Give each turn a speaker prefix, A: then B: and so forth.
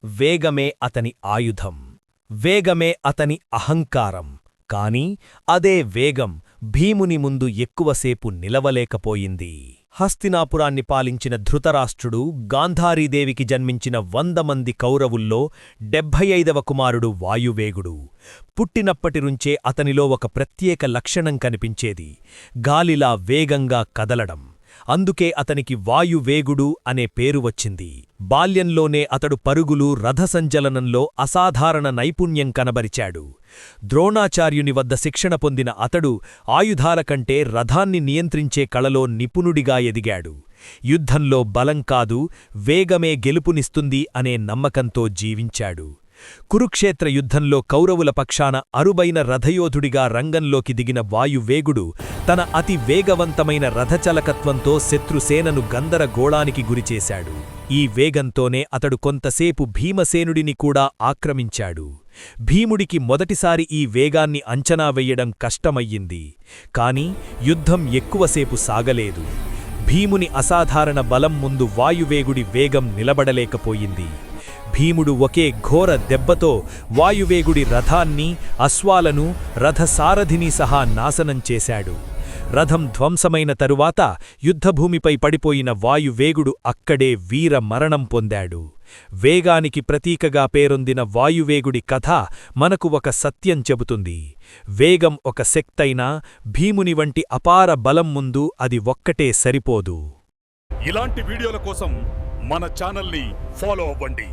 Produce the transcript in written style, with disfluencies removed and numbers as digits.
A: వేగమే అతని ఆయుధం. వేగమే అతని అహంకారం. కాని అదే వేగం భీముని ముందు ఎక్కువసేపు నిలవలేకపోయింది. హస్తినాపురాన్ని పాలించిన ధృతరాష్ట్రుడు గాంధారీదేవికి జన్మించిన 100 మంది కౌరవుల్లో 75వ కుమారుడు వాయువేగుడు. పుట్టినప్పటినుంచే అతనిలో ఒక ప్రత్యేక లక్షణం కనిపించేది: గాలిలా వేగంగా కదలడం. అందుకే అతనికి వాయువేగుడు అనే పేరు వచ్చింది. బాల్యంలోనే అతడు పరుగులు, రథసంచలనంలో అసాధారణ నైపుణ్యం కనబరిచాడు. ద్రోణాచార్యుని వద్ద శిక్షణ పొందిన అతడు ఆయుధాల కంటే రథాన్ని నియంత్రించే కళలో నిపుణుడిగా ఎదిగాడు. యుద్ధంలో బలం కాదు, వేగమే గెలుపునిస్తుంది అనే నమ్మకంతో జీవించాడు. కురుక్షేత్ర యుద్ధంలో కౌరవుల పక్షాన అరుబైన రథయోధుడిగా రంగంలోకి దిగిన వాయువేగుడు తన అతి వేగవంతమైన రథచలకత్వంతో శత్రుసేనను గందరగోళానికి గురిచేశాడు. ఈ వేగంతోనే అతడు కొంతసేపు భీమసేనుడిని కూడా ఆక్రమించాడు. భీముడికి మొదటిసారి ఈ వేగాన్ని అంచనా వెయ్యడం కష్టమయ్యింది. కాని యుద్ధం ఎక్కువసేపు సాగలేదు. భీముని అసాధారణ బలం ముందు వాయువేగుడి వేగం నిలబడలేకపోయింది. భీముడు ఒకే ఘోర దెబ్బతో వాయువేగుడి రథాన్ని, అశ్వాలను, రథసారథిని సహా నాశనం చేశాడు. రథం ధ్వంసమైన తరువాత యుద్ధభూమిపై పడిపోయిన వాయువేగుడు అక్కడే వీర మరణం పొందాడు. వేగానికి ప్రతీకగా పేరొందిన వాయువేగుడి కథ మనకు ఒక సత్యం చెబుతుంది: వేగం ఒక శక్తైనా భీముని వంటి అపార బలం ముందు అది ఒక్కటే సరిపోదు.
B: ఇలాంటి వీడియోల కోసం మన ఛానల్ని ఫాలో అవ్వండి.